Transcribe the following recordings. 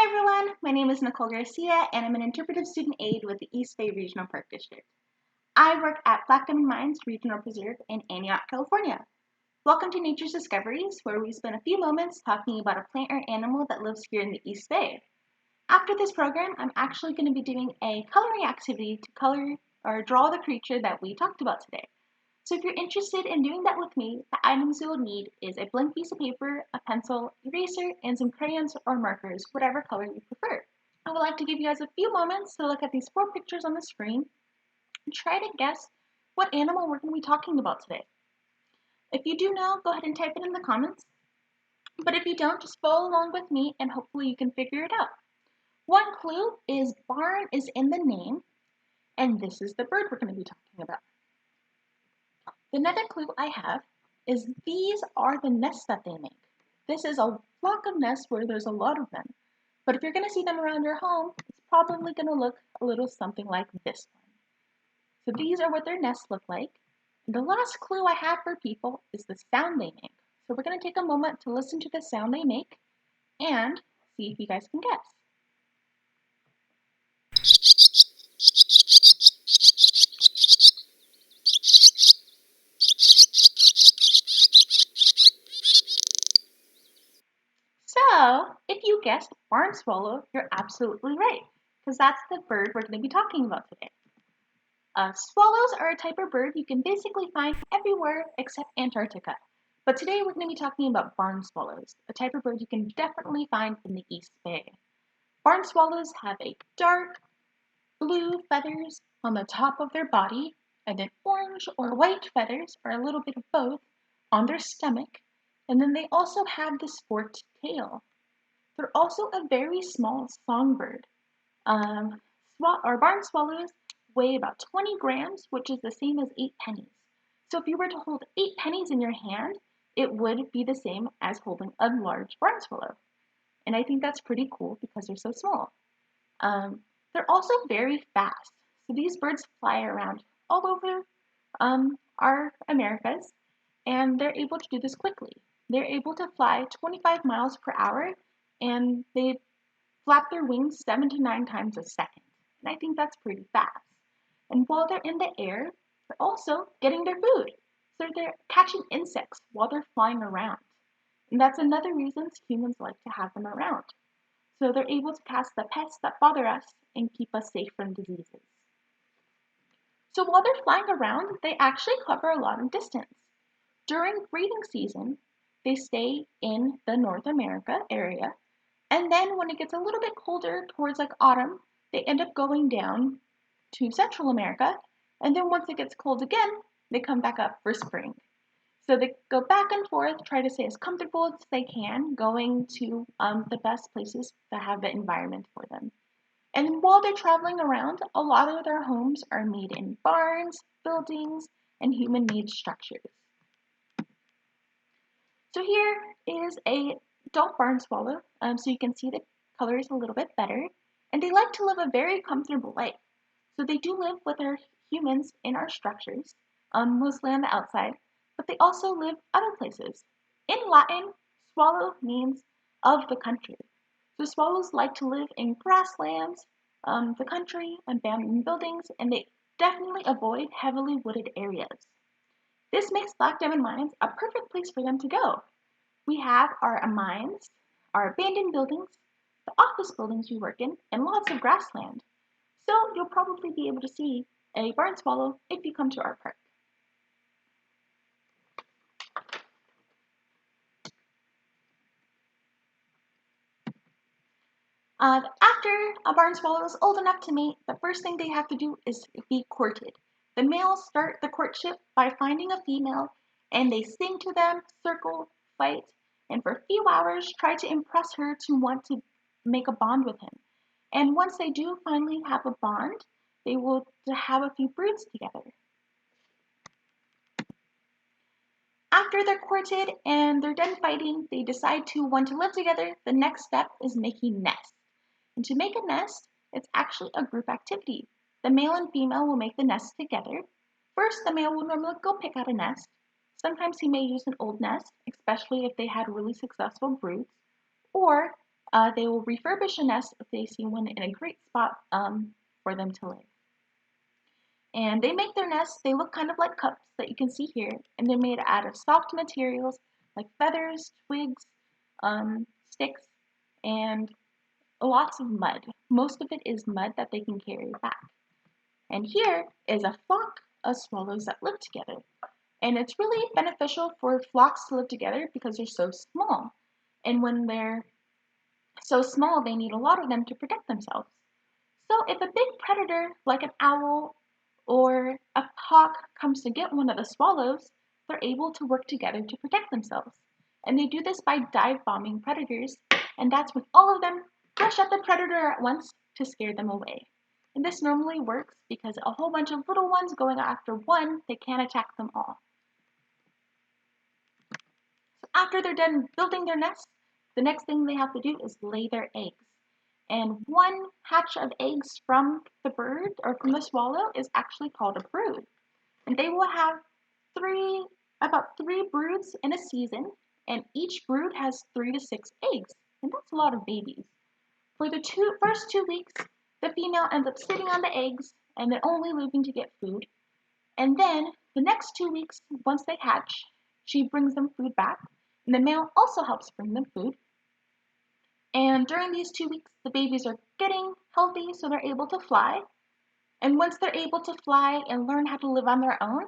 Hi everyone, my name is Nicole Garcia and I'm an interpretive student aide with the East Bay Regional Park District. I work at Black Diamond Mines Regional Preserve in Antioch, California. Welcome to Nature's Discoveries, where we spend a few moments talking about a plant or animal that lives here in the East Bay. After this program, I'm actually going to be doing a coloring activity to color or draw the creature that we talked about today. So if you're interested in doing that with me, the items you'll need is a blank piece of paper, a pencil, eraser, and some crayons or markers, whatever color you prefer. I would like to give you guys a few moments to look at these 4 pictures on the screen and try to guess what animal we're going to be talking about today. If you do know, go ahead and type it in the comments. But if you don't, just follow along with me and hopefully you can figure it out. One clue is barn is in the name, and this is the bird we're going to be talking about. Another clue I have is these are the nests that they make. This is a flock of nests where there's a lot of them. But if you're going to see them around your home, it's probably going to look a little something like this one. So these are what their nests look like. And the last clue I have for people is the sound they make. So we're going to take a moment to listen to the sound they make and see if you guys can guess. So, if you guessed barn swallow, you're absolutely right, because that's the bird we're going to be talking about today. Swallows are a type of bird you can basically find everywhere except Antarctica. But today we're going to be talking about barn swallows, a type of bird you can definitely find in the East Bay. Barn swallows have a dark blue feathers on the top of their body, and then orange or white feathers, or a little bit of both, on their stomach, and then they also have this forked tail. They're also a very small songbird. Barn swallows weigh about 20 grams, which is the same as 8 pennies. So if you were to hold 8 pennies in your hand, it would be the same as holding a large barn swallow. And I think that's pretty cool because they're so small. They're also very fast. So these birds fly around all over our Americas, and they're able to do this quickly. They're able to fly 25 miles per hour, and they flap their wings 7 to 9 times a second. And I think that's pretty fast. And while they're in the air, they're also getting their food. So they're catching insects while they're flying around. And that's another reason humans like to have them around. So they're able to catch the pests that bother us and keep us safe from diseases. So while they're flying around, they actually cover a lot of distance. During breeding season, they stay in the North America area. And then when it gets a little bit colder towards like autumn, they end up going down to Central America. And then once it gets cold again, they come back up for spring. So they go back and forth, try to stay as comfortable as they can, going to the best places that have the environment for them. And while they're traveling around, a lot of their homes are made in barns, buildings, and human-made structures. So here is a adult barn swallow, so you can see the colors a little bit better. And they like to live a very comfortable life. So they do live with our humans in our structures, mostly on the outside, but they also live other places. In Latin, swallow means of the country. So swallows like to live in grasslands, the country, abandoned buildings, and they definitely avoid heavily wooded areas. This makes Black Diamond Mines a perfect place for them to go. We have our mines, our abandoned buildings, the office buildings we work in, and lots of grassland. So you'll probably be able to see a barn swallow if you come to our park. After a barn swallow is old enough to mate, the first thing they have to do is be courted. The males start the courtship by finding a female, and they sing to them, circle, fight, and for a few hours try to impress her to want to make a bond with him. And once they do finally have a bond, they will have a few broods together. After they're courted and they're done fighting, they decide to want to live together. The next step is making nests. And to make a nest, it's actually a group activity. The male and female will make the nest together. First, the male will normally go pick out a nest. Sometimes he may use an old nest, especially if they had really successful broods. Or They will refurbish a nest if they see one in a great spot for them to live. And they make their nests, they look kind of like cups that you can see here, and they're made out of soft materials like feathers, twigs, sticks, and lots of mud. Most of it is mud that they can carry back. And here is a flock of swallows that live together. And it's really beneficial for flocks to live together because they're so small. And when they're so small, they need a lot of them to protect themselves. So if a big predator like an owl or a hawk comes to get one of the swallows, they're able to work together to protect themselves. And they do this by dive bombing predators, and that's when all of them rush at the predator at once to scare them away. And this normally works because a whole bunch of little ones going after one, they can't attack them all. So after they're done building their nest, the next thing they have to do is lay their eggs. And one hatch of eggs from the bird or from the swallow is actually called a brood. And they will have about three broods in a season, and each brood has 3 to 6 eggs, and that's a lot of babies. For the first 2 weeks, the female ends up sitting on the eggs and then only leaving to get food. And then the next 2 weeks, once they hatch, she brings them food back, and the male also helps bring them food. And during these 2 weeks, the babies are getting healthy so they're able to fly. And once they're able to fly and learn how to live on their own,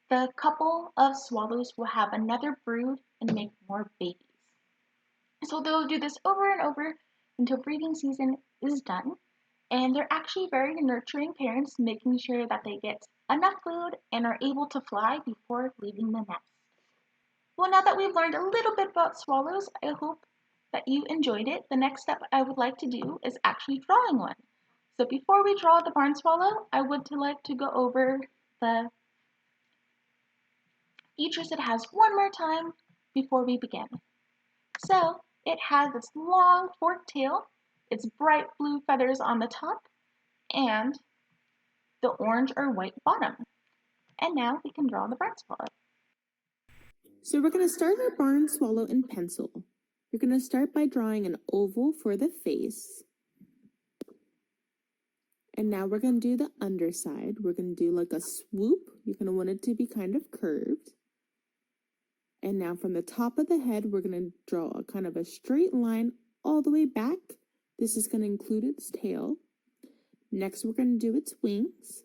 the couple of swallows will have another brood and make more babies. So they'll do this over and over until breeding season is done. And they're actually very nurturing parents, making sure that they get enough food and are able to fly before leaving the nest. Well, now that we've learned a little bit about swallows, I hope that you enjoyed it. The next step I would like to do is actually drawing one. So before we draw the barn swallow, I would like to go over the features it has one more time before we begin. So it has this long forked tail, its bright blue feathers on the top, and the orange or white bottom. And now we can draw the barn swallow. So we're going to start our barn swallow in pencil. You're going to start by drawing an oval for the face. And now we're going to do the underside. We're going to do like a swoop. You're going to want it to be kind of curved. And now from the top of the head, we're going to draw a kind of a straight line all the way back. This is going to include its tail. Next, we're going to do its wings.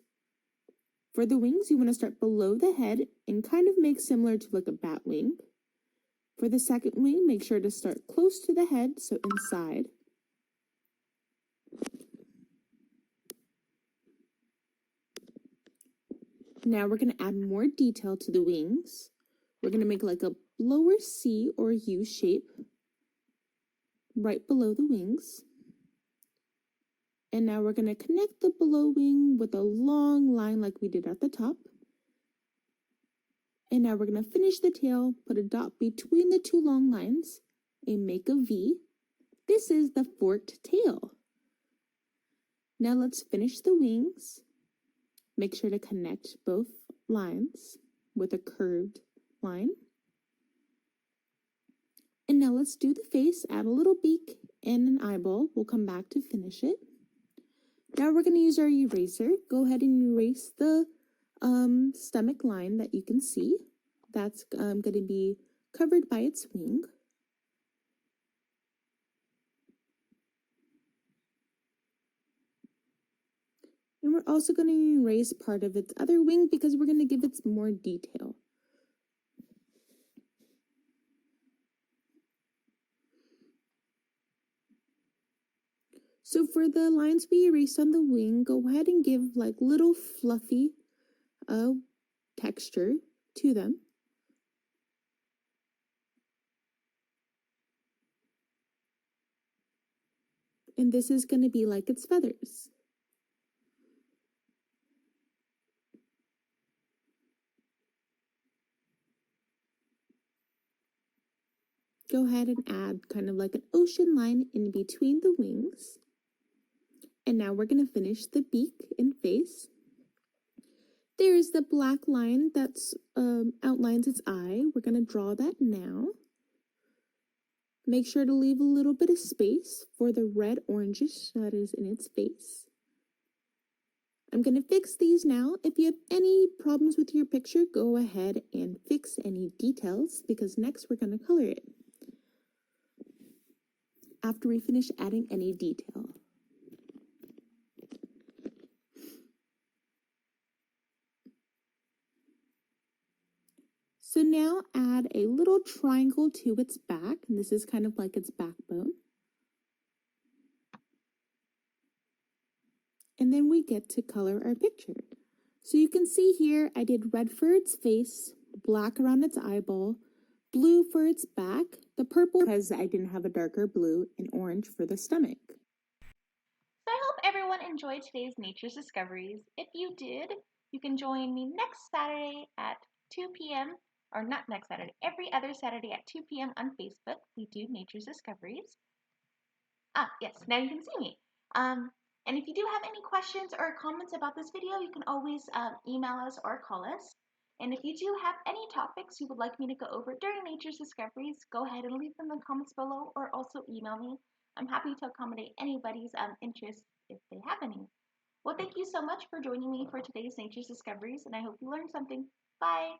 For the wings, you want to start below the head and kind of make similar to like a bat wing. For the second wing, make sure to start close to the head, so inside. Now we're going to add more detail to the wings. We're going to make like a lower C or U shape right below the wings. And now we're going to connect the below wing with a long line like we did at the top. And now we're going to finish the tail, put a dot between the two long lines, and make a V. This is the forked tail. Now let's finish the wings. Make sure to connect both lines with a curved line. And now let's do the face, add a little beak and an eyeball. We'll come back to finish it. Now we're going to use our eraser. Go ahead and erase the stomach line that you can see. That's going to be covered by its wing. And we're also going to erase part of its other wing because we're going to give it more detail. So for the lines we erased on the wing, go ahead and give like little fluffy texture to them. And this is going to be like its feathers. Go ahead and add kind of like an ocean line in between the wings. And now we're going to finish the beak and face. There's the black line that outlines its eye. We're going to draw that now. Make sure to leave a little bit of space for the red orangish that is in its face. I'm going to fix these now. If you have any problems with your picture, go ahead and fix any details because next we're going to color it after we finish adding any detail. So now add a little triangle to its back, and this is kind of like its backbone. And then we get to color our picture. So you can see here I did red for its face, black around its eyeball, blue for its back, the purple because I didn't have a darker blue, and orange for the stomach. So I hope everyone enjoyed today's Nature's Discoveries. If you did, you can join me next Saturday at 2 p.m. or not next Saturday, every other Saturday at 2 p.m. on Facebook. We do Nature's Discoveries. Yes, now you can see me. And if you do have any questions or comments about this video, you can always email us or call us. And if you do have any topics you would like me to go over during Nature's Discoveries, go ahead and leave them in the comments below or also email me. I'm happy to accommodate anybody's interest if they have any. Well, thank you so much for joining me for today's Nature's Discoveries, and I hope you learned something. Bye!